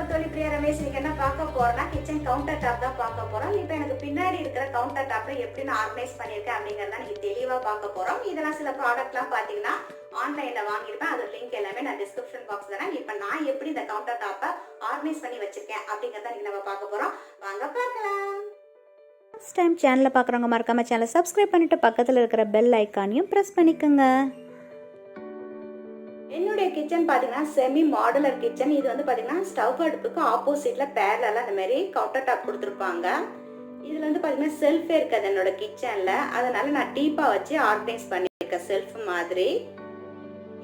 உங்க தோழி பிரியா ரமேஷ். இன்னைக்கு என்ன பார்க்க போறோம்னா கிச்சன் கவுண்டர் டாப் தான் பார்க்க போறோம். இப்போ எனக்கு பின்னாடி இருக்கிற கவுண்டர் டாப்ல எப்படி நான் ஆர்கனைஸ் பண்ணியிருக்கேன் அப்படிங்கறத இன்னைக்கு தெளிவா பார்க்க போறோம். இதெல்லாம் சில ப்ராடக்ட்லாம் பாத்தீங்கன்னா ஆன்லைன்ல வாங்கியிருப்பேன். அது லிங்க் எல்லாமே நான் டிஸ்கிரிப்ஷன் பாக்ஸ் தரேன். இப்போ நான் எப்படி இந்த கவுண்டர் டாப்பை ஆர்கனைஸ் பண்ணி வச்சிருக்கேன் அப்படிங்கறத இன்னைக்கு நம்ம பார்க்க போறோம். வாங்க பார்க்கலாம். ஃபர்ஸ்ட் டைம் சேனலை பார்க்குறவங்க மறக்காம சேனலை சப்ஸ்கிரைப் பண்ணிட்டு பக்கத்தில் இருக்கிற பெல் ஐக்கானையும் ப்ரெஸ் பண்ணிக்கோங்க. என்னுடைய கிச்சன் பார்த்தீங்கன்னா செமி மாடுலர் கிச்சன். இது வந்து பார்த்தீங்கன்னா ஸ்டவ் அடுப்புக்கு ஆப்போசிட்ல பேரலா அந்த மாதிரி கவுண்டர் டாப் கொடுத்துருப்பாங்க. இதுல வந்து பார்த்தீங்கன்னா செல்ஃபே இருக்காது என்னோட கிச்சன்ல. அதனால நான் டீப்பா வச்சு ஆர்கனைஸ் பண்ணியிருக்கேன் செல்ஃப் மாதிரி.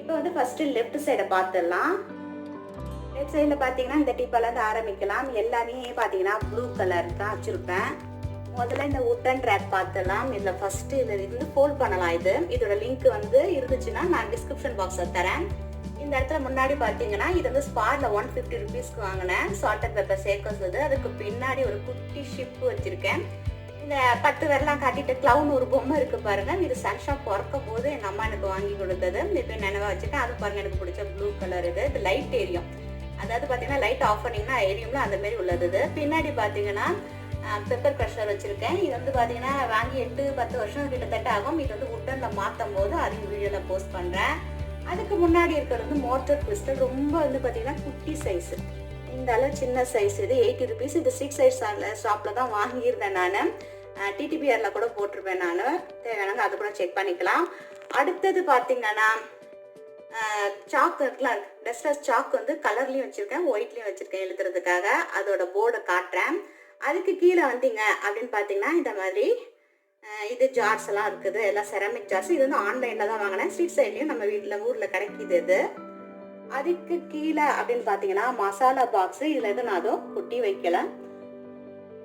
இப்போ வந்து ஃபர்ஸ்ட் லெஃப்ட் சைடை பார்த்துடலாம். லெஃப்ட் சைடில் பார்த்தீங்கன்னா இந்த டீப்பாலேருந்து ஆரம்பிக்கலாம். எல்லாமே பார்த்தீங்கன்னா ப்ளூ கலர் தான் வச்சுருப்பேன். முதல்ல இந்த உட்டன் ட்ராக் பார்த்துலாம். இதில் ஃபர்ஸ்ட் இருந்து ஃபோல்ட் பண்ணலாம். இதோட லிங்க் வந்து இருந்துச்சுன்னா நான் டிஸ்கிரிப்ஷன் பாக்ஸில் தரேன். இந்த இடத்துல முன்னாடி பார்த்தீங்கன்னா இது வந்து ஸ்பாட்ல 150 ருபீஸ்க்கு வாங்கினேன். சால்ட் அண்ட் பெப்பர் சேக்கர்ஸ் இது. அதுக்கு பின்னாடி ஒரு குட்டி ஷிப் வச்சிருக்கேன். இந்த 10 விரலாம் காட்டிட்டு கிளவுன் ஒரு பொம்மை இருக்கு பாருங்க. இது சன்ஷாப் பிறக்கும் போது எங்க அம்மா எனக்கு வாங்கி கொடுத்தது. இப்போ நினைவா வச்சுட்டு அது பாருங்க எனக்கு பிடிச்ச ப்ளூ கலர் இது லைட் ஏரியும். அதாவது பார்த்தீங்கன்னா லைட் ஆஃப் பண்ணிங்கன்னா ஏரியும்ல அந்த மாதிரி உள்ளது. பின்னாடி பார்த்தீங்கன்னா பெப்பர் க்ரஷர் வச்சிருக்கேன். இது வந்து பார்த்தீங்கன்னா வாங்கி 8-10 வருஷம் கிட்டத்தட்ட ஆகும். இது வந்து உட்டனில் மாற்றும் போது அதையும் வீடியோவில் போஸ்ட் பண்ணுறேன். அதுக்கு முன்னாடி இருக்கிறது வந்து மோட்டர் கிறிஸ்டல். ரொம்ப வந்து பார்த்தீங்கன்னா குட்டி சைஸு. இந்த அளவு சின்ன சைஸ். இது 80 ருபீஸ். இது 6 சைஸ் ஷாப்பில் தான் வாங்கியிருந்தேன் நான். டிடிபிஆரில் கூட போட்டிருப்பேன் நான். தேவையானங்க அது கூட செக் பண்ணிக்கலாம். அடுத்தது பார்த்தீங்கன்னா சாக் இருக்கலாம். டஸ்டர் சாக் வந்து கலர்லேயும் வச்சுருக்கேன், ஒயிட்லேயும் வச்சுருக்கேன் எழுதுறதுக்காக. அதோட போர்டை காட்டுறேன். அதுக்கு கீழே வந்தீங்க அப்படின்னு பார்த்தீங்கன்னா இந்த மாதிரி இது ஜார்ஸ் எல்லாம் இருக்குது. எல்லாம் செராமிக் ஜார்ஸ். இது வந்து ஆன்லைனில் தான் வாங்கினேன். ஸ்ட்ரீட் சைட்லையும் நம்ம ஊரில் கிடைக்கிது இது. அதுக்கு கீழே அப்படின்னு பார்த்தீங்கன்னா மசாலா பாக்ஸு. இதில் எதுவும் நான் அதுவும் கொட்டி வைக்கல,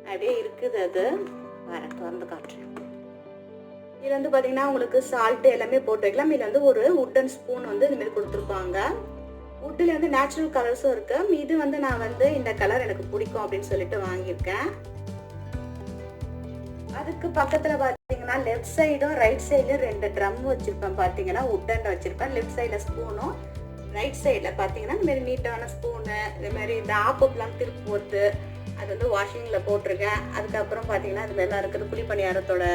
அப்படியே இருக்குது. அது வேற திறந்து காட்டுறேன். இதில் வந்து பார்த்தீங்கன்னா உங்களுக்கு சால்ட்டு எல்லாமே போட்டு வைக்கலாம். இதில் வந்து ஒரு உட்டன் ஸ்பூன் வந்து இதுமாரி கொடுத்துருப்பாங்க. உட்டில் வந்து நேச்சுரல் கலர்ஸும் இருக்கு. இது வந்து நான் வந்து இந்த கலர் எனக்கு பிடிக்கும் அப்படின்னு சொல்லிட்டு வாங்கியிருக்கேன். அதுக்கு பக்கத்துல பாத்தீங்கன்னா லெஃப்ட் சைடும் ரைட் சைடுல 2 ட்ரம் வச்சிருப்பேன். பாத்தீங்கன்னா உட்டன் வச்சிருப்பேன். லெஃப்ட் சைட்ல ஸ்பூனும், ரைட் சைட்ல பாத்தீங்கன்னா இந்த மாதிரி நீட்டான ஸ்பூனு, இந்த மாதிரி இந்த ஆப்பப்லாம் திருப்பி போட்டு அது வந்து வாஷிங்ல போட்டிருக்கேன். அதுக்கப்புறம் பாத்தீங்கன்னா இது எல்லாம் இருக்குது குழிப்பணியாரத்தோட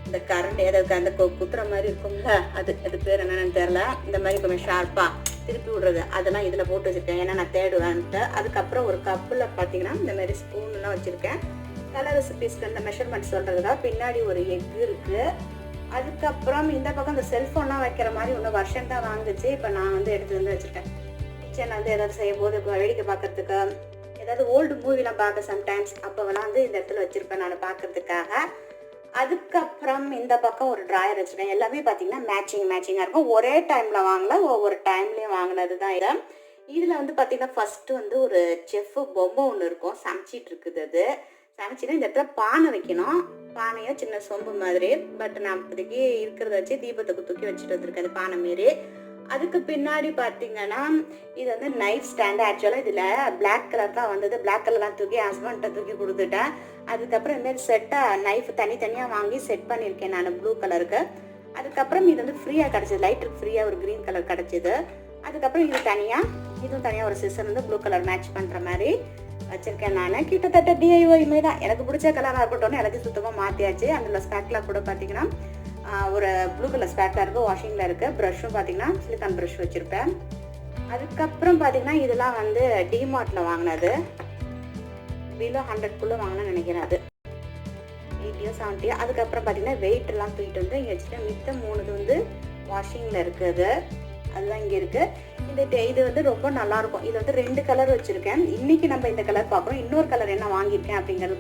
இந்த கரண்ட் ஏதாவது அந்த குத்துற மாதிரி இருக்கும்ல, அது பேர் என்னன்னு தெரியல. இந்த மாதிரி கொஞ்சம் ஷார்ப்பா திருப்பி விடுறது அதெல்லாம் இதில் போட்டு வச்சுருக்கேன். ஏன்னா நான் தேடுவேன்ட்டு. அதுக்கப்புறம் ஒரு கப்பில் பார்த்தீங்கன்னா இந்த மாதிரி ஸ்பூன்லாம் வச்சுருக்கேன். கலர் ரெசிபீஸ்க்கு அந்த மெஷர்மெண்ட் சொல்கிறதுக்கா. பின்னாடி ஒரு எக் இருக்குது. அதுக்கப்புறம் இந்த பக்கம் இந்த செல்ஃபோன்லாம் வைக்கிற மாதிரி இன்னும் வருஷம் தான் வாங்குச்சு. இப்போ நான் வந்து எடுத்து வந்து வச்சுருக்கேன். கிச்சன் வந்து ஏதாவது செய்யும் போது வேடிக்கை பார்க்கறதுக்கு, ஏதாவது ஓல்டு மூவிலாம் பார்க்க சம்டைம்ஸ் அப்போவெல்லாம் வந்து இந்த இடத்துல வச்சுருப்பேன் நான் பார்க்கறதுக்காக. அதுக்கப்புறம் இந்த பக்கம் ஒரு ட்ராயர் வச்சுருக்கேன். எல்லாமே பார்த்தீங்கன்னா மேட்சிங்காக இருக்கும். ஒரே டைமில் வாங்கல, ஒவ்வொரு டைம்லேயும் வாங்கினது தான் இது. இதில் வந்து பார்த்தீங்கன்னா ஃபஸ்ட்டு வந்து ஒரு செஃப் பொம்மை ஒன்று இருக்கும், சமைச்சிட்டு இருக்குது. அது சமைச்சின்னா இந்த இடத்துல பானை வைக்கணும். பானையோ சின்ன சொம்பு மாதிரி. பட் நான் இப்போதைக்கு இருக்கிறத வச்சு தீபத்துக்கு தூக்கி வச்சுட்டு வந்திருக்கேன் அது பானை மாரி. அதுக்கு பின்னாடி பார்த்தீங்கன்னா இது வந்து நைஃப் ஸ்டாண்டு. ஆக்சுவலாக இதில் பிளாக் கலர் தான் வந்தது. பிளாக் கலர்லாம் தூக்கி ஹஸ்பண்ட்டை தூக்கி கொடுத்துட்டேன். அதுக்கப்புறம் இதுமாரி செட்டாக நைஃப் தனித்தனியாக வாங்கி செட் பண்ணியிருக்கேன் நான் ப்ளூ கலருக்கு. அதுக்கப்புறம் இது வந்து ஃப்ரீயாக கிடச்சிது. லைட்டுக்கு ஃப்ரீயாக ஒரு க்ரீன் கலர் கிடச்சிது. அதுக்கப்புறம் இது தனியாக, இதுவும் தனியாக ஒரு சிசர் வந்து ப்ளூ கலர் மேட்ச் பண்ணுற மாதிரி வச்சுருக்கேன் நான். கிட்டத்தட்ட டிஐஒய் மாதிரி தான். எனக்கு பிடிச்ச கலராக இருக்கட்டும்னு எல்லாத்தையும் சுத்தமாக மாற்றியாச்சு. அதில் ஸ்பேக்கில் கூட பார்த்தீங்கன்னா ஒரு ப்ளூ கலர் ஸ்பேக்கில் இருக்குது, வாஷிங்கில் இருக்குது. ப்ரஷ்ஷும் பார்த்தீங்கன்னா சிலிக்கான் ப்ரஷ் வச்சுருப்பேன். அதுக்கப்புறம் பார்த்தீங்கன்னா இதெல்லாம் வந்து டிமார்ட்டில் வாங்கினது. பிலோ 100 வாங்கினேன்னு நினைக்கிறேன். அது 80 70. அதுக்கப்புறம் பார்த்தீங்கன்னா வெயிட் எல்லாம் தூக்கிட்டு வந்து இங்கே வச்சுட்டு மித்த 3 வந்து வாஷிங்கில் இருக்குது. அதுதான் இங்கே இருக்குது. இது வந்து ரொம்ப நல்லாயிருக்கும். இது வந்து 2 கலர் வச்சுருக்கேன். இன்றைக்கி நம்ம இந்த கலர் பார்க்குறோம். இன்னொரு கலர் என்ன வாங்கியிருக்கேன் அப்படிங்கிறது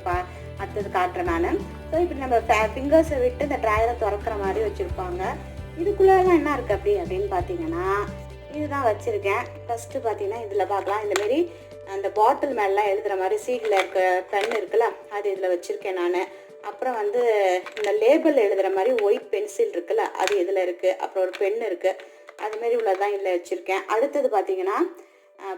அடுத்தது காட்டுறேன் நான். ஸோ இப்படி நம்ம ஃபிங்கர்ஸை விட்டு இந்த ட்ராயரை திறக்கிற மாதிரி வச்சுருப்பாங்க. இதுக்குள்ளெல்லாம் என்ன இருக்குது அப்படின்னு பார்த்தீங்கன்னா இதுதான் வச்சுருக்கேன். ஃபஸ்ட்டு பார்த்தீங்கன்னா இதில் பார்க்கலாம். இந்தமாரி அந்த பாட்டில் மேலாம் எழுதுகிற மாதிரி சீடில் இருக்க பென் இருக்குல்ல, அது இதில் வச்சுருக்கேன் நான். அப்புறம் வந்து இந்த லேபிள் எழுதுகிற மாதிரி ஒயிட் பென்சில் இருக்குல்ல, அது இதில் இருக்குது. அப்புறம் ஒரு பென் இருக்குது. அதுமாரி உள்ளதான் இதில் வச்சுருக்கேன். அடுத்தது பார்த்தீங்கன்னா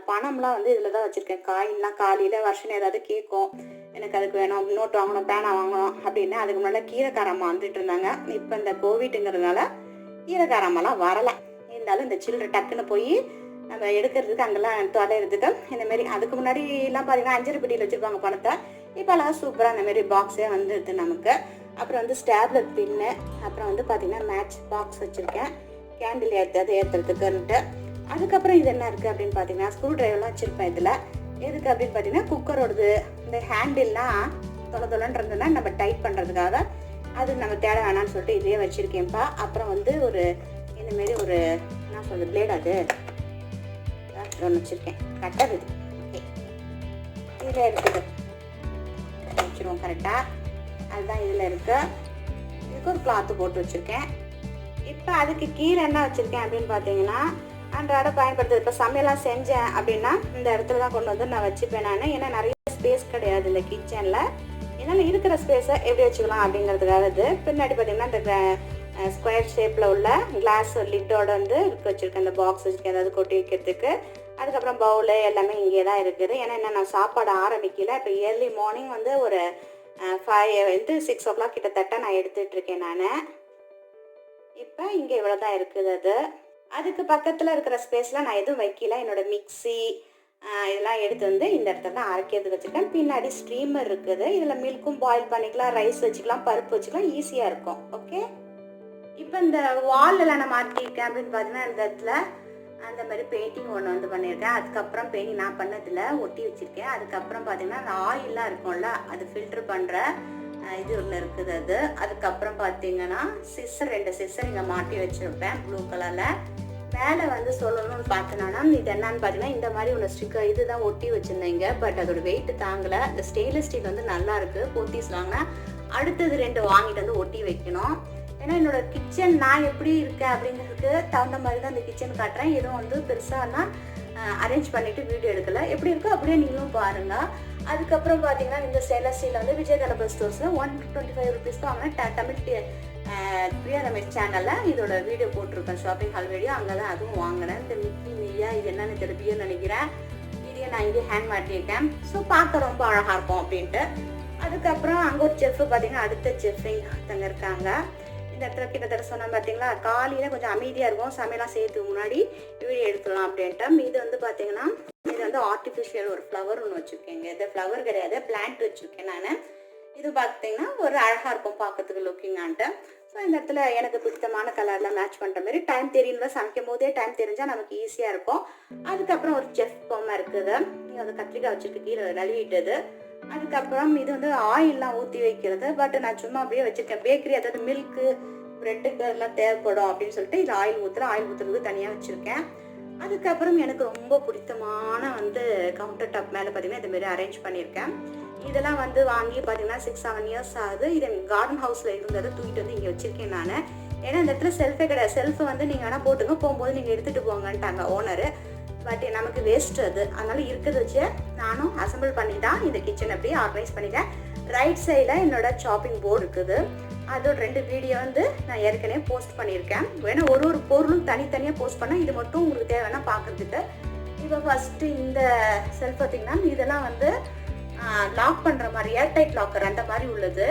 பணம்லாம் வந்து இதில் தான் வச்சுருக்கேன். காயின்லாம் காலையில் வருஷம் ஏதாவது கேட்கும், எனக்கு அதுக்கு வேணும், நோட் வாங்கணும், பேனா வாங்கணும் அப்படின்னு. அதுக்கு முன்னாடி கீரைக்காரம்மா வந்துட்டு இருந்தாங்க. இப்போ இந்த கோவிட்டுங்கிறதுனால கீரைக்காரம்மாலாம் வரலை. இருந்தாலும் இந்த சில்லறை டக்குன்னு போய் நம்ம எடுக்கிறதுக்கு அங்கெல்லாம் தொலைகிறதுக்கு இந்தமாரி. அதுக்கு முன்னாடிலாம் பார்த்தீங்கன்னா 5 பெட்டியில் வச்சுருப்பாங்க பணத்தை. இப்போலாம் சூப்பராக அந்தமாரி பாக்ஸே வந்துடுது நமக்கு. அப்புறம் வந்து ஸ்டாப்லர் பின்னு, அப்புறம் வந்து பார்த்தீங்கன்னா மேட்ச் பாக்ஸ் வச்சுருக்கேன் கேண்டில் ஏற்றுறதுக்குன்ட்டு. அதுக்கப்புறம் இது என்ன இருக்குது அப்படின்னு பார்த்தீங்கன்னா ஸ்க்ரூ ட்ரைவர்லாம் வச்சுருப்பேன் இதில். எதுக்கு அப்படின்னு பார்த்தீங்கன்னா குக்கரோடது இந்த ஹேண்டில்லாம் தொலைன்றதுனா நம்ம டைட் பண்ணுறதுக்காக அது நம்ம தேட வேணான்னு சொல்லிட்டு இதையே வச்சுருக்கேன்ப்பா. அப்புறம் வந்து ஒரு இந்தமாரி ஒரு என்ன சொல்கிறது பிளேட் அது ஒன்று வச்சுருக்கேன் கட்டர் இது. ஓகே இதில் இருக்குது வச்சுருவோம் கரெக்டாக. அதுதான் இதில் இருக்குது. இதுக்கு ஒரு கிளாத்து போட்டு வச்சுருக்கேன். இப்போ அதுக்கு கீழே என்ன வச்சுருக்கேன் அப்படின்னு பார்த்தீங்கன்னா அன்றாட பயன்படுத்துறது. இப்போ சமையலாம் செஞ்சேன் அப்படின்னா இந்த இடத்துல தான் கொண்டு வந்து நான் வச்சுப்பேன் நான். ஏன்னா நிறைய ஸ்பேஸ் கிடையாது இல்லை கிச்சனில். என்னால் இருக்கிற ஸ்பேஸை எப்படி வச்சுக்கலாம் அப்படிங்கிறதுக்காக இது. பின்னாடி பார்த்தீங்கன்னா இந்த ஸ்கொயர் ஷேப்பில் உள்ள கிளாஸ் லிட்டோட வந்து இருக்க வச்சுருக்கேன். இந்த பாக்ஸ் வச்சுருக்கேன் ஏதாவது கொட்டி வைக்கிறதுக்கு. அதுக்கப்புறம் பவுலு எல்லாமே இங்கே தான் இருக்குது. ஏன்னா என்ன நான் சாப்பாடு ஆரம்பிக்கல. இப்போ இயர்லி மார்னிங் வந்து ஒரு 6 o'clock கிட்டத்தட்ட நான் எடுத்துகிட்ருக்கேன் நான். இப்போ இங்கே இவ்வளோ தான் இருக்குது அது. அதுக்கு பக்கத்தில் இருக்கிற ஸ்பேஸில் நான் எதுவும் வைக்கல. என்னோடய மிக்ஸி இதெல்லாம் எடுத்து வந்து இந்த இடத்துல அரைக்கிறதுக்கு வச்சுருக்கேன். பின்னாடி ஸ்ட்ரீமர் இருக்குது. இதில் மில்க்கும் பாயில் பண்ணிக்கலாம், ரைஸ் வச்சுக்கலாம், பருப்பு வச்சுக்கலாம், ஈஸியாக இருக்கும். ஓகே இப்போ இந்த வாலெல்லாம் நான் மாற்றிருக்கேன் அப்படின்னு பார்த்தீங்கன்னா இந்த இடத்துல அந்த மாதிரி பெயிண்டிங் ஒன்று வந்து பண்ணியிருக்கேன். அதுக்கப்புறம் பெயிண்டிங் நான் பண்ணதில் ஒட்டி வச்சுருக்கேன். அதுக்கப்புறம் பார்த்தீங்கன்னா அந்த ஆயிலெலாம் இருக்கும்ல அது ஃபில்ட்ரு பண்ணுற இது ஒன்று இருக்குது அது. அதுக்கப்புறம் பார்த்தீங்கன்னா சிஸ்ஸர் 2 சிஸ்ஸர் இங்கே மாட்டி வச்சுருப்பேன் ப்ளூ கலரில். மேலே வந்து சொல்லணும்னு பார்த்தேன்னா இது என்னன்னு பார்த்தீங்கன்னா இந்த மாதிரி ஒன்று ஸ்டிக்கர் இதுதான் ஒட்டி வச்சுருந்தேங்க. பட் அதோட வெயிட் தாங்கலை. இந்த ஸ்டெயின்லெஸ் ஸ்டீல் வந்து நல்லா இருக்குது. போத்தீஸ் வாங்கினா அடுத்தது 2 வாங்கிட்டு வந்து ஒட்டி வைக்கணும். ஏன்னா என்னோட கிச்சன் நான் எப்படி இருக்கேன் அப்படிங்கிறதுக்கு தகுந்த மாதிரி தான் இந்த கிச்சன் காட்டுறேன். எதுவும் வந்து பெருசாக நான் அரேஞ்ச் பண்ணிவிட்டு வீடியோ எடுக்கலை. எப்படி இருக்கோ அப்படியே நீங்களும் பாருங்கள். அதுக்கப்புறம் பார்த்தீங்கன்னா இந்த ஸ்டெயின்லெஸ் ஸ்டீல் வந்து விஜய் தளபதி ஸ்டோர்ஸில் 125 rupees வாங்கினேன். தமிழ் பிரியா ரமேஷ் சேனலில் இதோட வீடியோ போட்டிருக்கேன், ஷாப்பிங் ஹால் வீடியோ. அங்கே தான் அதுவும் வாங்கினேன். இந்த மிக்கி மியா இது என்னன்னு தெரியும் நினைக்கிறேன். இதையும் நான் இங்கே ஹேண்ட் மாட்டியிருக்கேன். ஸோ பார்க்க ரொம்ப அழகாக இருக்கும் அப்படின்ட்டு. அதுக்கப்புறம் அங்கே ஒரு செஃப் பார்த்தீங்கன்னா அடுத்த செஃப்பிங் ஒருத்தங்க இருக்காங்க. இந்த இடத்துல கிட்டத்தட்ட சொன்னால் பார்த்தீங்களா காலையில் கொஞ்சம் அமைதியாக இருக்கும். சமையலாம் செய்யறதுக்கு முன்னாடி வீடியோ எடுத்துடலாம் அப்படின்ட்டு. இது வந்து பார்த்தீங்கன்னா இது வந்து ஆர்டிஃபிஷியல் ஒரு ஃப்ளவர் ஒன்று வச்சுருக்கேங்க. இது ஃப்ளவர் கிடையாது, பிளான்ட் வச்சுருக்கேன் நான். இது பார்த்தீங்கன்னா ஒரு அழகாக இருக்கும் பார்க்கறதுக்கு லுக்கிங்கான்ட்டு. ஸோ இந்த இடத்துல எனக்கு பிடித்தமான கலரில் மேட்ச் பண்ணுற மாதிரி டைம் தெரியல. சமைக்கும் போதே டைம் தெரிஞ்சால் நமக்கு ஈஸியாக இருக்கும். அதுக்கப்புறம் ஒரு செஃப் பொம்மை இருக்குது. இங்கே வந்து கத்திரிக்காய் வச்சுருக்கு கீழே நழுவிட்டது. அதுக்கப்புறம் இது வந்து ஆயிலெலாம் ஊற்றி வைக்கிறது. பட் நான் சும்மா அப்படியே வச்சுருக்கேன். பேக்கரி அதாவது மில்க்கு ப்ரெட்டுக்கு எல்லாம் தேவைப்படும் அப்படின்னு சொல்லிட்டு இது ஆயில் ஊற்றுறதுக்கு தனியாக வச்சுருக்கேன். அதுக்கப்புறம் எனக்கு ரொம்ப பிடித்தமான வந்து கவுண்டர் டாப் மேலே பார்த்தீங்கன்னா இதுமாரி அரேஞ்ச் பண்ணியிருக்கேன். இதெல்லாம் வந்து வாங்கி பார்த்தீங்கன்னா 6-7 years ஆகுது. இது கார்டன் ஹவுஸில் இருந்ததை தூக்கிட்டு வந்து இங்கே வச்சுருக்கேன் நான். ஏன்னா இந்த இடத்துல செல்ஃபே கிடையாது. செல்ஃபை வந்து நீங்கள் வேணால் போட்டுங்க, போகும்போது நீங்கள் எடுத்துகிட்டு போங்கன்ட்டாங்க ஓனரு. பட் நமக்கு வேஸ்ட் அது. அதனால் இருக்கிறத வச்சு நானும் அசம்பிள் பண்ணி தான் இந்த கிச்சன் அப்படியே ஆர்கனைஸ் பண்ணிட்டேன். ரைட் சைடில் என்னோட ஷாப்பிங் போர்டு இருக்குது. அதோட 2 வீடியோ வந்து நான் ஏற்கனவே போஸ்ட் பண்ணியிருக்கேன். ஏன்னா ஒரு பொருளும் தனித்தனியாக போஸ்ட் பண்ணால் இது மட்டும் உங்களுக்கு தேவைன்னா பார்க்குறதுக்கு. இப்போ ஃபஸ்ட்டு இந்த செல்ஃப் பார்த்தீங்கன்னா இதெல்லாம் வந்து லாக் பண்ணுற மாதிரி ஏர்டைட் லாக்கர் அந்த மாதிரி உள்ளது.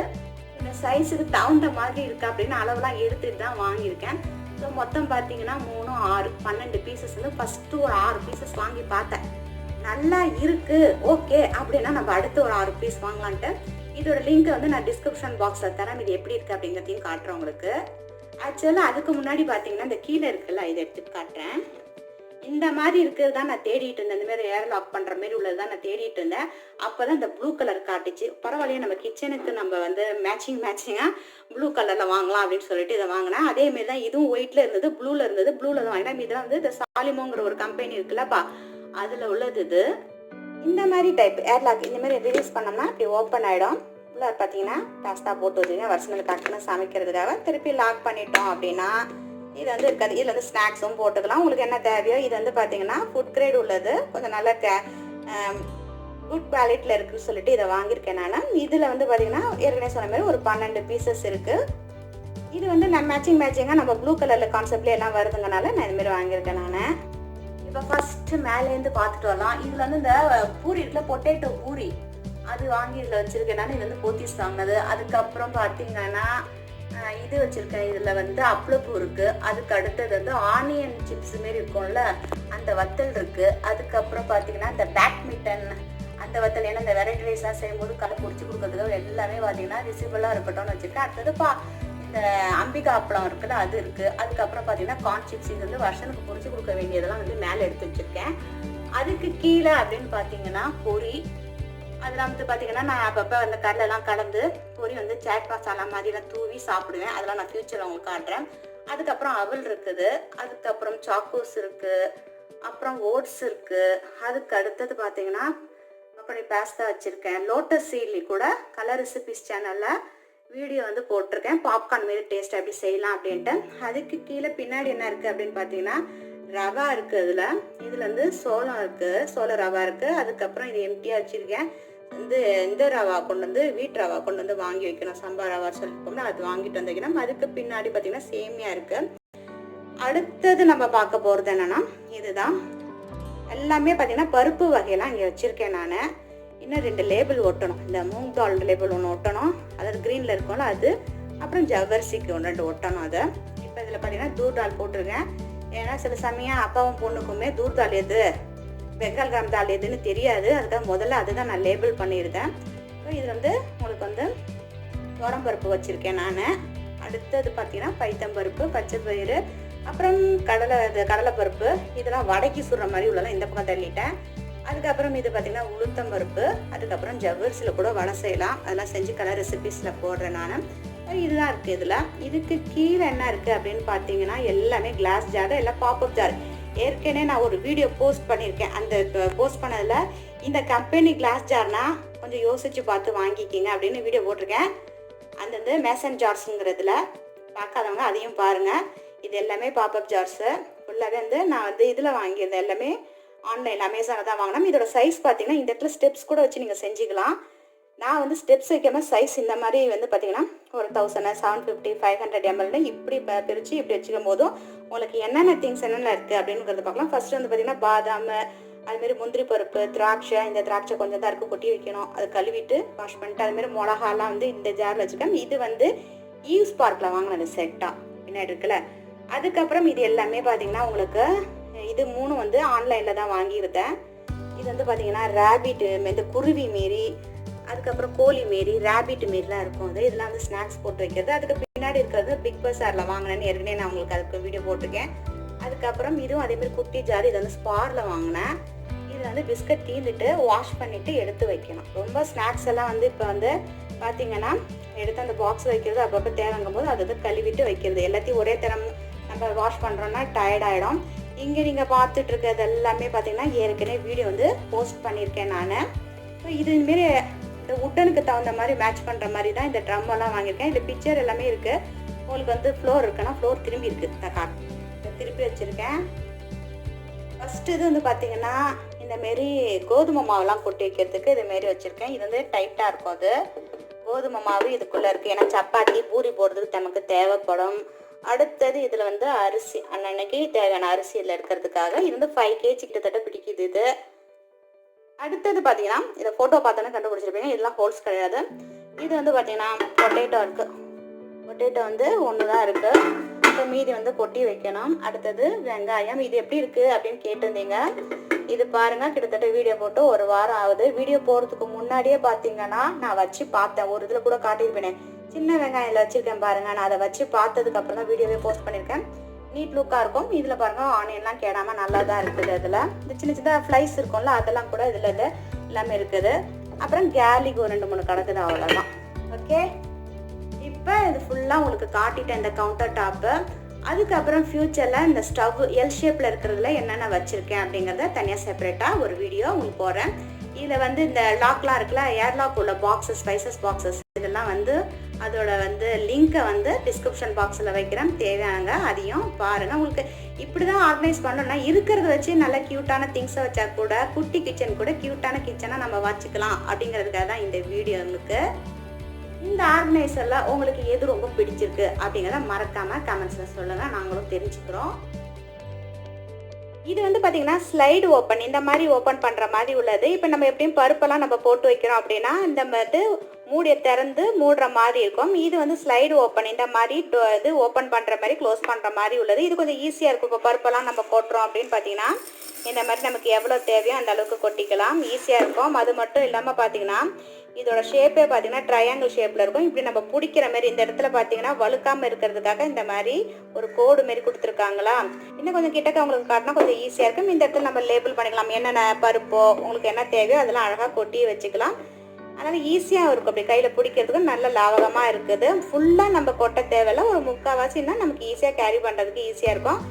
இந்த சைஸுக்கு தகுந்த மாதிரி இருக்குது அப்படின்னு அளவுலாம் எடுத்துட்டு தான் வாங்கியிருக்கேன். ஸோ மொத்தம் பார்த்தீங்கன்னா 3, 6, 12 பீசஸ் வந்து ஃபஸ்ட்டு ஒரு 6 பீசஸ் வாங்கி பார்த்தேன். நல்லா இருக்குது ஓகே அப்படின்னா நம்ம அடுத்து ஒரு 6 பீஸ் வாங்கலான்ட்டு. இதோட லிங்க் வந்து நான் டிஸ்கிரிப்ஷன் பாக்ஸில் தரேன். இது எப்படி இருக்குது அப்படிங்கிறதையும் காட்டுறேன் உங்களுக்கு. ஆக்சுவலாக அதுக்கு முன்னாடி பார்த்தீங்கன்னா இந்த கீழே இருக்குல்ல இதை எடுத்துட்டு காட்டுறேன். இந்த மாதிரி இருக்கிறது தான் நான் தேடிட்டு இருந்தேன். இந்த மாதிரி ஏர் லாக் பண்ணுற மாதிரி உள்ளது தான் நான் தேடிட்டு இருந்தேன். அப்போ தான் இந்த ப்ளூ கலர் காட்டுச்சு. பரவாயில்லையே நம்ம கிச்சனுக்கு நம்ம வந்து மேட்சிங்காக ப்ளூ கலரில் வாங்கலாம் அப்படின்னு சொல்லிட்டு இதை வாங்கினேன். அதேமாரி தான் இதுவும் ஒயிட்டில் இருந்தது, ப்ளூவில் இருந்தது. ப்ளூவில் தான் வாங்கினேன். இதெல்லாம் வந்து இந்த சாலிமோங்கிற ஒரு கம்பெனி இருக்குல்லப்பா அதில் உள்ளது இது. இந்த மாதிரி டைப் ஏர் லாக் இந்த மாதிரி ரிலீஸ் பண்ணோம்னா இப்படி ஓப்பன் ஆகிடும். உள்ளே பார்த்தீங்கன்னா பாஸ்தா போட்டு வச்சுங்க வருஷங்களுக்கு டக்குன்னு சமைக்கிறதுக்காக. திருப்பி லாக் பண்ணிட்டோம் அப்படின்னா இது வந்து இருக்காது. இதில் வந்து ஸ்நாக்ஸும் போட்டுக்கலாம் உங்களுக்கு என்ன தேவையோ. இது வந்து பார்த்தீங்கன்னா ஃபுட் கிரேட் உள்ளது, கொஞ்சம் நல்ல குட் குவாலிட்டியில் இருக்குன்னு சொல்லிட்டு இதை வாங்கியிருக்கேன் நான். இதில் வந்து பார்த்தீங்கன்னா ஏற்கனவே சொன்ன மாதிரி ஒரு 12 பீசஸ் இருக்குது. இது வந்து நான் மேட்சிங்காக நம்ம ப்ளூ கலரில் கான்செப்ட்லேயே எல்லாம் வருதுங்கனால நான் இதுமாரி வாங்கியிருக்கேன் நான். இப்போ ஃபஸ்ட்டு மேலேருந்து பார்த்துட்டு வரலாம். இதில் வந்து இந்த பூரி இருக்குல்ல பொட்டேட்டோ பூரி அது வாங்கி இதில் வச்சுருக்கேன் நான். இது வந்து போத்தீஸ் வாங்கினது. அதுக்கப்புறம் பார்த்தீங்கன்னா இது வச்சுருக்கேன். இதில் வந்து அப்பளப்பூ இருக்குது. அதுக்கு அடுத்தது வந்து ஆனியன் சிப்ஸ் மாரி இருக்கும்ல அந்த அந்த வத்தல் இருக்குது. அதுக்கப்புறம் பார்த்தீங்கன்னா இந்த பேட்மிண்டன் அந்த வத்தல், ஏன்னா இந்த வெரைட்டி ரைஸ்லாம் செய்யும்போது கடை பொரிச்சு கொடுக்கறதுக்கு எல்லாமே பார்த்தீங்கன்னா விசிபிளாக இருக்கட்டும்னு வச்சுருக்கேன். அடுத்தது இந்த அம்பிகா அப்பளம் இருக்குல்ல அது இருக்குது. அதுக்கப்புறம் பார்த்தீங்கன்னா கார்ன் சிப்ஸ், இது வந்து வருஷனுக்கு பொரிச்சு கொடுக்க வேண்டியதெல்லாம் வந்து மேலே எடுத்து வச்சுருக்கேன். அதுக்கு கீழே அப்படின்னு பார்த்தீங்கன்னா பொரி, அதெல்லாம் வந்து பார்த்தீங்கன்னா நான் அப்பப்போ அந்த கடலெல்லாம் கலந்து பொரி வந்து சாட் மசாலா மாதிரிலாம் தூவி சாப்பிடுவேன். அதெல்லாம் நான் ஃப்யூச்சரில் உங்களுக்கு காட்டுறேன். அதுக்கப்புறம் அவல் இருக்குது, அதுக்கப்புறம் சாக்கோஸ் இருக்குது, அப்புறம் ஓட்ஸ் இருக்குது. அதுக்கு அடுத்தது பார்த்தீங்கன்னா அப்புறம் பாஸ்தா வச்சுருக்கேன். லோட்டஸ் சீட்லி கூட கலர் ரெசிபிஸ் சேனலில் வீடியோ வந்து போட்டிருக்கேன், பாப்கார்ன் மாரி டேஸ்ட் எப்படி செய்யலாம் அப்படின்ட்டு. அதுக்கு கீழே பின்னாடி என்ன இருக்குது அப்படின்னு பார்த்தீங்கன்னா ரவா இருக்குது. இதில் வந்து சோளம் இருக்குது, சோள ரவா இருக்குது. அதுக்கப்புறம் இது எம்டியாக வச்சுருக்கேன். இந்த ரவா கொண்டு வந்து வீட் ரவா கொண்டு வந்து வாங்கி வைக்கணும், சம்பா ரவா சொல்லிப்போம்னா அது வாங்கிட்டு வந்து வைக்கணும். அதுக்கு பின்னாடி பார்த்தீங்கன்னா சேமியா இருக்குது. அடுத்தது நம்ம பார்க்க போகிறது என்னென்னா இதுதான். எல்லாமே பார்த்தீங்கன்னா பருப்பு வகையெல்லாம் இங்கே வச்சுருக்கேன் நான். இன்னும் 2 லேபிள் ஒட்டணும். இந்த மூங் தால் லேபிள் ஒன்று ஒட்டணும், அதாவது க்ரீனில் இருக்கும்ல அது. அப்புறம் ஜவ்வரிசிக்கு 2 ஒட்டணும். அதை இப்போ இதில் பார்த்தீங்கன்னா தூர் தால் போட்டிருக்கேன். ஏன்னா சில சமயம் அப்பாவும் பொண்ணுக்குமே தூர் தால் எது பெங்கால் கிராம் தால் எதுன்னு தெரியாது. அதுக்காக முதல்ல அதுதான் நான் லேபிள் பண்ணியிருக்கேன். ஸோ இது வந்து உங்களுக்கு வந்து பருப்பு வச்சுருக்கேன் நான். அடுத்தது பார்த்தீங்கன்னா பைத்தம்பருப்பு, பச்சை பயிறு, அப்புறம் கடலைப்பருப்பு. இதெல்லாம் வடக்கி சுடுற மாதிரி உள்ளலாம் இந்த பக்கம் தள்ளிட்டேன். அதுக்கப்புறம் இது பார்த்தீங்கன்னா உளுத்தம்பருப்பு. அதுக்கப்புறம் ஜவ்வரிசியில் கூட வடை செய்யலாம், அதெல்லாம் செஞ்சு கலர் ரெசிபிஸில் போடுறேன் நான். இதுதான் இருக்குது இதில். இதுக்கு கீழே என்ன இருக்குது அப்படின்னு பார்த்தீங்கன்னா எல்லாமே கிளாஸ் ஜார், எல்லாம் பாப்அப் ஜார். ஏற்கனவே நான் ஒரு வீடியோ போஸ்ட் பண்ணியிருக்கேன். அந்த போஸ்ட் பண்ணதில் இந்த கம்பெனி கிளாஸ் ஜார்னா கொஞ்சம் யோசித்து பார்த்து வாங்கிக்கிங்க அப்படின்னு வீடியோ போட்டிருக்கேன். அந்த மேசன் ஜார்ஸுங்கிறதுல பார்க்காதவங்க அதையும் பாருங்கள். இது எல்லாமே பாப்அப் ஜார்ஸு. ஃபுல்லாகவே வந்து நான் வந்து இதில் வாங்கியிருந்தேன், எல்லாமே ஆன்லைனில் அமேசானில் தான் வாங்கினோம். இதோட சைஸ் பார்த்தீங்கன்னா இந்த இடத்துல ஸ்டெப்ஸ் கூட வச்சு நீங்கள் செஞ்சுக்கலாம். நான் வந்து ஸ்டெப்ஸ் வைக்காமல் சைஸ் இந்த மாதிரி வந்து பார்த்தீங்கன்னா ஒரு 1000, 750, 500 ml இப்படி பிரித்து இப்படி வச்சுக்கும் போதும் உங்களுக்கு என்னென்ன திங்ஸ் என்னென்ன இருக்குது அப்படிங்கிறத பார்க்கலாம். ஃபஸ்ட்டு வந்து பார்த்தீங்கன்னா பாதாம், அதுமாரி முந்திரி பருப்பு, திராட்சை. இந்த திராட்சை கொஞ்சம் தான் இருக்குது, கொட்டி வைக்கணும். அதை கழுவிட்டு வாஷ் பண்ணிட்டு அதுமாரி மிளகாலாம் வந்து இந்த ஜாரில் வச்சுக்கேன். இது வந்து ஈவ்ஸ் பார்க்கில் வாங்கினது செட்டாக பின்னாடி இருக்குல்ல. அதுக்கப்புறம் இது எல்லாமே பார்த்தீங்கன்னா உங்களுக்கு இது 3 வந்து ஆன்லைனில் தான் வாங்கியிருந்தேன். இது வந்து பார்த்தீங்கன்னா ரேபிட்டு, இந்த குருவி மாரி, அதுக்கப்புறம் கோழி மாரி, ரேபிட் மாரிலாம் இருக்கும். அது இதெல்லாம் வந்து ஸ்நாக்ஸ் போட்டு வைக்கிறது. அதுக்கு பின்னாடி இருக்கிறது பிக் பஸாரில் வாங்கினேன்னு ஏற்கனவே நான் உங்களுக்கு அதுக்கு வீடியோ போட்டிருக்கேன். அதுக்கப்புறம் இதுவும் அதேமாதிரி குட்டி ஜார், இது வந்து ஸ்பாரில் வாங்கினேன். இது வந்து பிஸ்கட் தீந்துட்டு வாஷ் பண்ணிவிட்டு எடுத்து வைக்கணும். ரொம்ப ஸ்நாக்ஸ் எல்லாம் வந்து இப்போ வந்து பார்த்தீங்கன்னா எடுத்து அந்த பாக்ஸ் வைக்கிறது, அப்பப்போ தேவைங்கும் போது அதை வந்து கழுவிட்டு வைக்கிறது. எல்லாத்தையும் ஒரே தரம் நம்ம வாஷ் பண்ணுறோன்னா டயர்ட் ஆகிடும். இங்கே நீங்கள் பார்த்துட்டு இருக்கிறது எல்லாமே பார்த்தீங்கன்னா ஏற்கனவே வீடியோ வந்து போஸ்ட் பண்ணியிருக்கேன் நான். ஸோ இதுமாரி இந்த உட்டனுக்கு தகுந்த மாதிரி மேட்ச் பண்ணுற மாதிரி தான் இந்த ட்ரம் எல்லாம் வாங்கியிருக்கேன். இந்த பிக்சர் எல்லாமே இருக்குது. உங்களுக்கு வந்து ஃப்ளோர் இருக்குன்னா ஃப்ளோர் திரும்பி இருக்குது, இதை திருப்பி வச்சுருக்கேன். ஃபஸ்ட்டு இது வந்து பார்த்தீங்கன்னா இந்தமாரி கோதுமை மாவுலாம் கொட்டி வைக்கிறதுக்கு இதுமாரி வச்சுருக்கேன். இது வந்து டைட்டாக இருக்கும். அது கோதுமை மாவு இதுக்குள்ளே இருக்குது, ஏன்னா சப்பாத்தி பூரி போடுறதுக்கு நமக்கு தேவைப்படும். அடுத்தது இதில் வந்து அரிசி, அன்னன்னைக்கு தேவையான அரிசி இதில் இருக்கிறதுக்காக. இது வந்து 5 kg கிட்டத்தட்ட பிடிக்குது இது. அடுத்தது பார்த்தீங்கன்னா இதை ஃபோட்டோ பார்த்தோன்னே கண்டுபிடிச்சிருப்பீங்க, இதெல்லாம் ஹோல்ஸ் கிடையாது. இது வந்து பார்த்தீங்கன்னா பொட்டேட்டோ இருக்குது. பொட்டேட்டோ வந்து 1 தான் இருக்குது. இப்போ மீதி வந்து கொட்டி வைக்கணும். அடுத்தது வெங்காயம். இது எப்படி இருக்குது அப்படின்னு கேட்டிருந்தீங்க. இது பாருங்கள், கிட்டத்தட்ட வீடியோ போட்டு 1 வாரம் ஆகுது. வீடியோ போகிறதுக்கு முன்னாடியே பார்த்தீங்கன்னா நான் வச்சு பார்த்தேன், ஒரு இதில் கூட காட்டியிருப்பேனே, சின்ன வெங்காயம் வச்சுருக்கேன் பாருங்கள். நான் அதை வச்சு பார்த்ததுக்கு அப்புறம் தான் வீடியோவே போஸ்ட் பண்ணியிருக்கேன். நீட் லுக்காக இருக்கும். இதில் பாருங்கள் ஆனியன்லாம் கேடாமல் நல்லா தான் இருக்குது. அதில் இந்த சின்ன சின்ன ஃப்ளைஸ் இருக்கும்ல அதெல்லாம் கூட இதில் எல்லாமே இருக்குது. அப்புறம் கேர்லிக் ஒரு 2-3 கிடக்குது, அவ்வளோதான். ஓகே, இப்போ இது ஃபுல்லாக உங்களுக்கு காட்டிட்டேன் இந்த கவுண்டர் டாப்பு. அதுக்கப்புறம் ஃப்யூச்சரில் இந்த ஸ்டவ் எல் ஷேப்பில் இருக்கிறதுல என்னென்ன வச்சுருக்கேன் அப்படிங்கிறத தனியாக செப்பரேட்டாக ஒரு வீடியோ உங்களுக்கு போடுறேன். இதில் வந்து இந்த லாக்லாம் இருக்குல்ல, ஏர்லாக் உள்ள பாக்ஸஸ், ஸ்பைசஸ் பாக்ஸஸ், இதெல்லாம் வந்து அதோட வந்து லிங்க்கை வந்து டிஸ்கிரிப்ஷன் பாக்ஸில் வைக்கிறேன், தேவையானங்க அதையும் பாருங்கள். உங்களுக்கு இப்படி தான் ஆர்கனைஸ் பண்ணணும்னா இருக்கிறத வச்சு நல்ல க்யூட்டான திங்ஸை வச்சா கூட குட்டி கிச்சன் கூட க்யூட்டான கிச்சனாக நம்ம வச்சுக்கலாம் அப்படிங்கிறதுக்காக தான் இந்த வீடியோ. உங்களுக்கு இந்த ஆர்கனைசரில் உங்களுக்கு எது ரொம்ப பிடிச்சிருக்கு அப்படிங்கிறத மறக்காமல் கமெண்ட்ஸில் சொல்லுங்கள், நாங்களும் தெரிஞ்சுக்கிறோம். இது வந்து பார்த்தீங்கன்னா ஸ்லைடு ஓப்பன், இந்த மாதிரி ஓப்பன் பண்ணுற மாதிரி உள்ளது. இப்போ நம்ம எப்படியும் பருப்பெல்லாம் நம்ம போட்டு வைக்கிறோம் அப்படின்னா இந்த மாதிரி மூடியை திறந்து மூடுற மாதிரி இருக்கும். இது வந்து ஸ்லைடு ஓப்பன், இந்த மாதிரி இது ஓப்பன் பண்ணுற மாதிரி க்ளோஸ் பண்ணுற மாதிரி உள்ளது. இது கொஞ்சம் ஈஸியாக இருக்கும். இப்போ பருப்பெல்லாம் நம்ம போட்டுறோம் அப்படின்னு பார்த்தீங்கன்னா இந்த மாதிரி நமக்கு எவ்வளோ தேவையோ அந்த அளவுக்கு கொட்டிக்கலாம், ஈஸியாக இருக்கும். அது மட்டும் இல்லாமல் பார்த்தீங்கன்னா இதோட ஷேப்பே பார்த்தீங்கன்னா ட்ரையாங்கிள் ஷேப்பில் இருக்கும். இப்படி நம்ம பிடிக்கிற மாதிரி இந்த இடத்துல பார்த்தீங்கன்னா வழுக்காமல் இருக்கிறதுக்காக இந்த மாதிரி ஒரு கோடு மாரி கொடுத்துருக்காங்களா. இன்னும் கொஞ்சம் கிட்டக்க உங்களுக்கு காட்டினா கொஞ்சம் ஈஸியாக இருக்கும். இந்த இடத்துல நம்ம லேபிள் பண்ணிக்கலாம், என்னென்ன பருப்போ உங்களுக்கு என்ன தேவையோ அதெல்லாம் அழகாக கொட்டி வச்சுக்கலாம். அதனால் ஈஸியாக இருக்கும், அப்படி கையில் பிடிக்கிறதுக்கு நல்ல லாவகமாக இருக்குது. ஃபுல்லாக நம்ம கொட்ட தேவையில்ல, ஒரு முக்கால்வாசின்னா நமக்கு ஈஸியாக கேரி பண்ணுறதுக்கு ஈஸியாக இருக்கும்.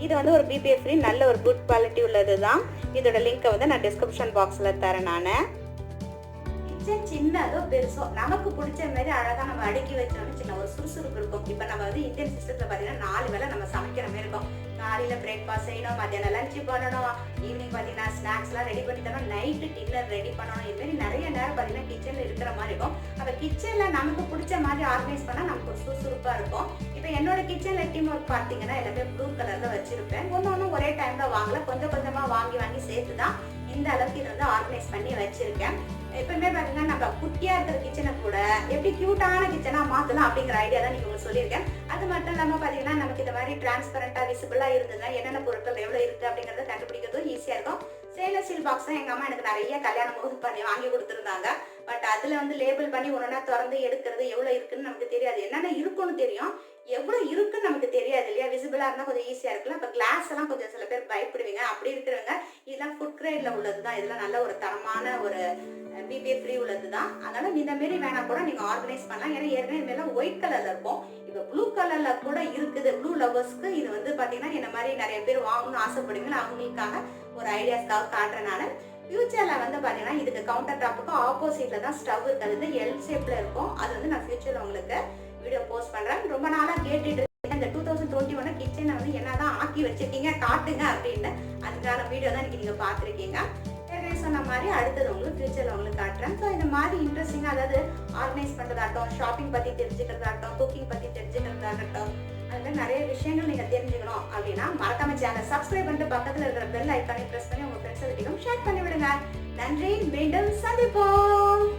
இது வந்து ஒரு BPA ஃப்ரீ நல்ல ஒரு குட் குவாலிட்டி உள்ளது தான். இதோட லிங்க்கை வந்து நான் டிஸ்கிரிப்ஷன் பாக்ஸில் தரேன். நான் கிச்சன் சின்னதோ பெருசோ நமக்கு பிடிச்ச மாதிரி அழகாக நம்ம அடுக்கி வச்சோம்னு சின்ன ஒரு சுறுசுறுப்பு இருக்கும். இப்போ நம்ம வந்து இந்தியன் சிஸ்டத்தில் பார்த்தீங்கன்னா 4 வேளை நம்ம சமைக்கிற மாதிரி இருக்கும். காலையில் பிரேக்ஃபாஸ்ட் செய்யணும், மத்தியானம் லஞ்சு பண்ணணும், ஈவினிங் பார்த்தீங்கன்னா ஸ்நாக்ஸ்லாம் ரெடி பண்ணி தரணும், நைட்டு டின்னர் ரெடி பண்ணணும். இதுமாரி நிறைய நேரம் பார்த்தீங்கன்னா கிச்சனில் இருக்கிற மாதிரி இருக்கும். அப்போ கிச்சனில் நமக்கு பிடிச்ச மாதிரி ஆர்கனைஸ் பண்ணால் நமக்கு ஒரு சுறுசுறுப்பாக இருக்கும். இப்போ என்னோட கிச்சனில் டீம் ஒர்க் பார்த்தீங்கன்னா எல்லாமே ப்ளூ கலரில் வச்சுருப்பேன். ஒன்று ஒரே டைமில் வாங்கல, கொஞ்சம் கொஞ்சமாக வாங்கி சேர்த்து தான் இந்த அளவுக்கு இதை வந்து ஆர்கனைஸ் பண்ணி வச்சுருக்கேன். எப்பவுமே பார்த்தீங்கன்னா நம்ம குட்டியாக இருக்கிற கிச்சனை கூட எப்படி க்யூட்டான கிச்சனாக மாற்றலாம் அப்படிங்கிற ஐடியா தான் நீங்கள் உங்களுக்கு சொல்லியிருக்கேன். அது மட்டும் இல்லாமல் பார்த்தீங்கன்னா நமக்கு இந்த மாதிரி டிரான்ஸ்பரண்ட்டாக விசிபிளாக இருந்ததுன்னா என்னென்ன பொருட்கள் எவ்வளோ இருக்குது அப்படிங்கிறத கண்டுபிடிக்கிறதும் ஈஸியாக இருக்கும். ஸ்டெயின்லெஸ் ஸ்டீல் பாக்ஸ் தான் எங்கள் அம்மா எனக்கு நிறைய கல்யாணம் போது பண்ணி வாங்கி கொடுத்துருந்தாங்க. பட் அதில் வந்து லேபிள் பண்ணி ஒன்றா திறந்து எடுக்கிறது எவ்வளோ இருக்குன்னு நமக்கு தெரியாது, என்னென்ன இருக்குன்னு தெரியும், எவ்வளோ இருக்குன்னு நமக்கு தெரியாது இல்லையா. விசிபிளாக இருந்தால் கொஞ்சம் ஈஸியாக இருக்குல்ல. இப்போ கிளாஸ் எல்லாம் கொஞ்சம் சில பேர் பயப்படுவீங்க, அப்படி இருக்கிறவங்க இதெல்லாம் ஃபுட் கிரேடில் உள்ளது தான். இதெல்லாம் நல்ல ஒரு தரமான ஒரு BPA ஃப்ரீ உள்ளது தான். அதனால இந்த மாரி வேணா கூட நீங்கள் ஆர்கனைஸ் பண்ணலாம். ஏன்னா ஏற்கனவே இதுமாரிலாம் ஒயிட் கலரில் இருக்கும், இப்போ ப்ளூ கலரில் கூட இருக்குது. ப்ளூ லவர்ஸ்க்கு இது வந்து பார்த்தீங்கன்னா இந்த மாதிரி நிறைய பேர் வாங்கணும்னு ஆசைப்படுவீங்க, அவங்களுக்காக ஒரு ஐடியாஸ்க்காக காட்டுறேன் நான். ஃபியூச்சரில் வந்து பார்த்தீங்கன்னா இதுக்கு கவுண்டர் டாப்புக்கு ஆப்போசிட்டில் தான் ஸ்டவ் இருக்கிறது, எல் ஷேப்பில் இருக்கும். அது வந்து நான் ஃபியூச்சரில் உங்களுக்கு வீடியோ போஸ்ட் பண்ணுறேன். ரொம்ப நாளாக கேட்டுட்டு இந்த 2021 கிச்சனை வந்து என்னதான் ஆக்கி வச்சிருக்கீங்க காட்டுங்க அப்படின்னு, அதுக்கான வீடியோ தான் இன்னைக்கு நீங்கள் பார்த்துருக்கீங்க. சொன்ன மாதிரி அடுத்தது உங்களுக்கு ஃபியூச்சரில் உங்களுக்கு காட்டுறேன். ஸோ இந்த மாதிரி இன்ட்ரெஸ்டிங்காக, அதாவது ஆர்கனைஸ் பண்ணுறதாகட்டும், ஷாப்பிங் பற்றி தெரிஞ்சுக்கிறதாகட்டும், குக்கிங் பற்றி தெரிஞ்சுக்கிறதாகட்டும், அது மாதிரி நிறைய விஷயங்கள் நீங்கள் தெரிஞ்சுக்கணும் அப்படின்னா மறக்காம சேனலை சப்ஸ்கிரைப் பண்ணிட்டு பக்கத்தில் இருக்கிற பெல் ஐக்கானை ப்ரெஸ் பண்ணி உங்கள் ஃப்ரெண்ட்ஸை கிட்டையும் ஷேர் பண்ணி விடுங்க. நன்றி, மீண்டும் சந்திப்போம்.